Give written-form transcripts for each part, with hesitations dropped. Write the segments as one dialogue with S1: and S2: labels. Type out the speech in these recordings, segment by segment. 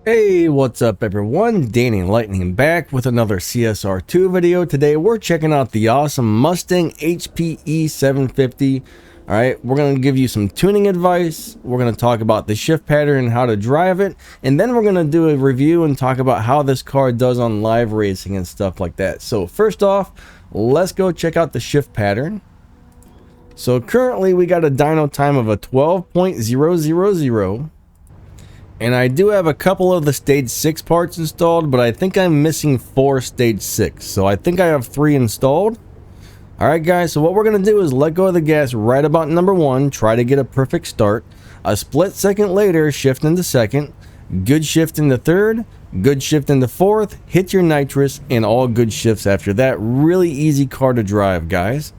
S1: Hey, what's up everyone? Danny Lightning back with another CSR2 video. Today we're checking out the awesome Mustang HPE 750. Alright, we're going to give you some tuning advice. We're going to talk about the shift pattern and how to drive it. And then we're going to do a review and talk about how this car does on live racing and stuff like that. So first off, let's go check out the shift pattern. So currently we got a dyno time of a 12.000. And I do have a couple of the stage 6 parts installed, but I think I'm missing 4 stage 6. So I think I have 3 installed. Alright guys, so what we're going to do is let go of the gas right about number 1, try to get a perfect start. A split second later, shift into second, good shift into third, good shift into fourth, hit your nitrous, and all good shifts after that. Really easy car to drive, guys.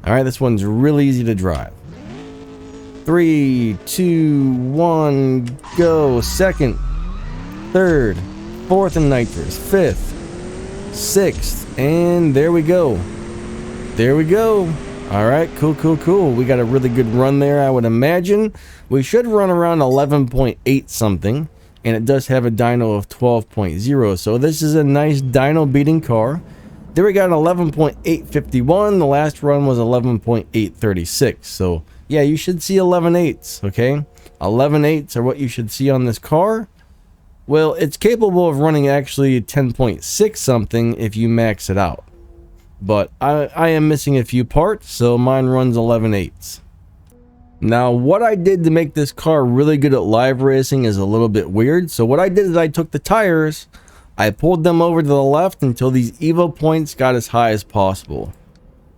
S1: Alright, this one's really easy to drive. 3, 2, 1, go. Second, third, fourth and nitrous, fifth, sixth, and there we go. There we go. All right, cool. We got a really good run there, I would imagine. We should run around 11.8 something, and it does have a dyno of 12.0, so this is a nice dyno beating car. There we got an 11.851. The last run was 11.836, so yeah, you should see 11.8s, okay? 11.8s are what you should see on this car. Well, it's capable of running actually 10.6 something if you max it out. But I am missing a few parts, so mine runs 11.8s. Now, what I did to make this car really good at live racing is a little bit weird. So what I did is I took the tires, I pulled them over to the left until these Evo points got as high as possible.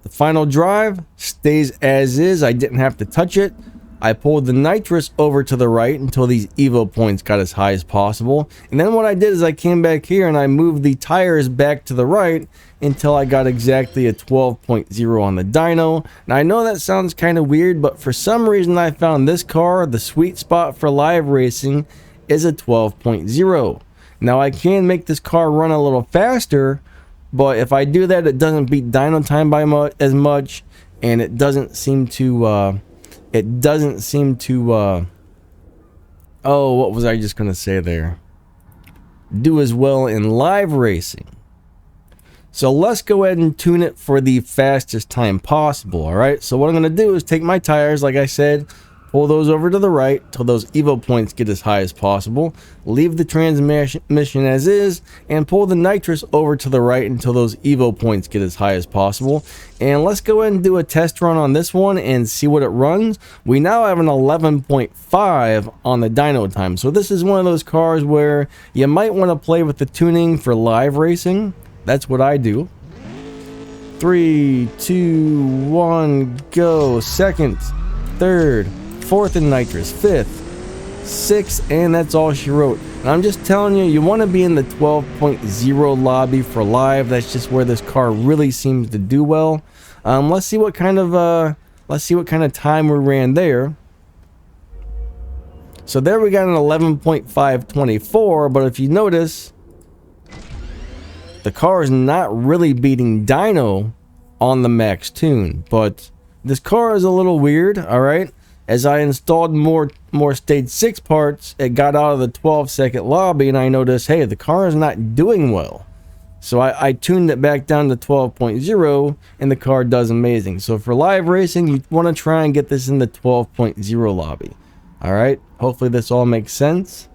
S1: The final drive stays as is. I didn't have to touch it. I pulled the nitrous over to the right until these Evo points got as high as possible. And then what I did is I came back here and I moved the tires back to the right until I got exactly a 12.0 on the dyno. Now I know that sounds kind of weird, but for some reason I found this car, the sweet spot for live racing, is a 12.0. Now I can make this car run a little faster, but if I do that, it doesn't beat dyno time by as much, and it doesn't seem to, oh, what was I just going to say there? Do as well in live racing. So let's go ahead and tune it for the fastest time possible, alright? So what I'm going to do is take my tires, like I said, pull those over to the right till those Evo points get as high as possible. Leave the transmission as is and pull the nitrous over to the right until those Evo points get as high as possible. And let's go ahead and do a test run on this one and see what it runs. We now have an 11.5 on the dyno time. So this is one of those cars where you might want to play with the tuning for live racing. That's what I do. 3, 2, 1, go. Second, third, fourth and nitrous, fifth, sixth, and that's all she wrote. And I'm just telling you, you want to be in the 12.0 lobby for live. That's just where this car really seems to do well. Let's see what kind of time we ran there. So there we got an 11.524, but if you notice, the car is not really beating dyno on the max tune, but this car is a little weird, alright? As I installed more stage 6 parts, it got out of the 12-second lobby, and I noticed, hey, the car is not doing well. So I tuned it back down to 12.0, and the car does amazing. So for live racing, you want to try and get this in the 12.0 lobby. Alright, hopefully this all makes sense.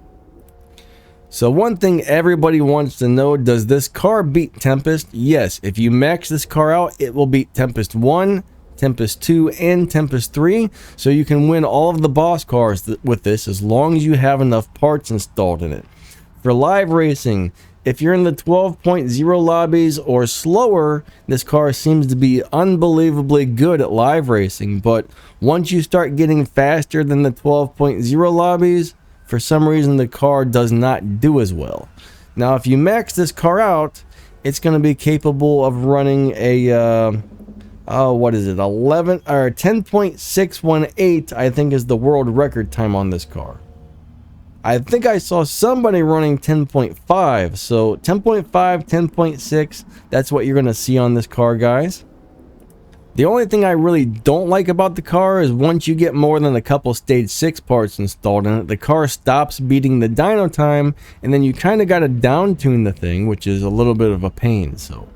S1: So one thing everybody wants to know, does this car beat Tempest? Yes, if you max this car out, it will beat Tempest 1, Tempest 2, and Tempest 3, so you can win all of the boss cars with this as long as you have enough parts installed in it. For live racing, if you're in the 12.0 lobbies or slower, this car seems to be unbelievably good at live racing, but once you start getting faster than the 12.0 lobbies, for some reason the car does not do as well. Now if you max this car out, it's going to be capable of running a what is it, 11 or 10.618, I think is the world record time on this car. I think I saw somebody running 10.5, so 10.5, 10.6, that's what you're going to see on this car, guys. The only thing I really don't like about the car is once you get more than a couple stage 6 parts installed in it, the car stops beating the dyno time, and then you kind of got to down tune the thing, which is a little bit of a pain. So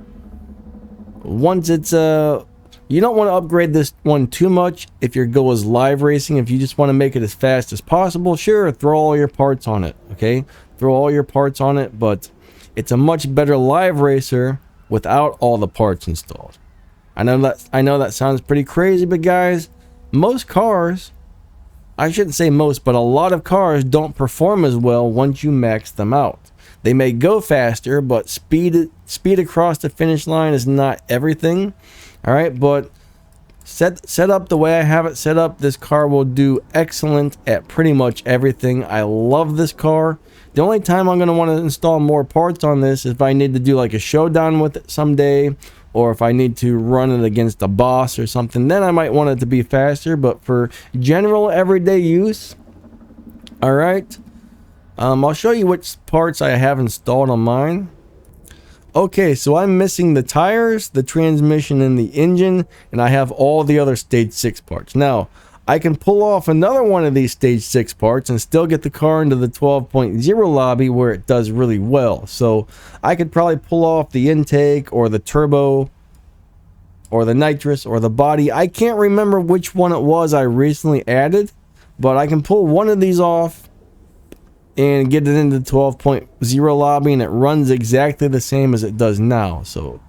S1: once it's you don't want to upgrade this one too much if your goal is live racing. If you just want to make it as fast as possible, sure, throw all your parts on it, okay? Throw all your parts on it, but it's a much better live racer without all the parts installed. I know that sounds pretty crazy, but guys, most cars, I shouldn't say most, but a lot of cars don't perform as well once you max them out. They may go faster, but speed across the finish line is not everything. All right, but set up the way I have it set up, this car will do excellent at pretty much everything. I love this car. The only time I'm going to want to install more parts on this is if I need to do like a showdown with it someday, or if I need to run it against a boss or something, then I might want it to be faster. But for general everyday use, all right, I'll show you which parts I have installed on mine. Okay, so I'm missing the tires, the transmission, and the engine, and I have all the other stage 6 parts. Now, I can pull off another one of these stage 6 parts and still get the car into the 12.0 lobby where it does really well. So I could probably pull off the intake or the turbo or the nitrous or the body. I can't remember which one it was I recently added, but I can pull one of these off and get it into the 12.0 lobby, and it runs exactly the same as it does now. So,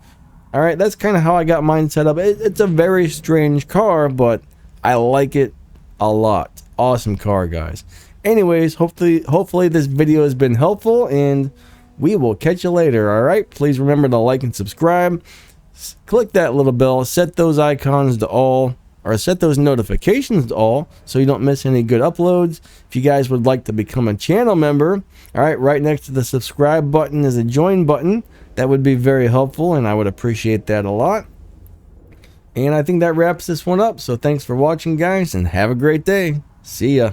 S1: all right, that's kind of how I got mine set up. It's a very strange car, but I like it a lot. Awesome car, guys. Anyways, hopefully this video has been helpful, and we will catch you later. All right, please remember to like and subscribe. Click that little bell, set those icons to all, or set those notifications to all, so you don't miss any good uploads. If you guys would like to become a channel member, all right, right next to the subscribe button is a join button. That would be very helpful, and I would appreciate that a lot. And I think that wraps this one up. So thanks for watching, guys, and have a great day. See ya.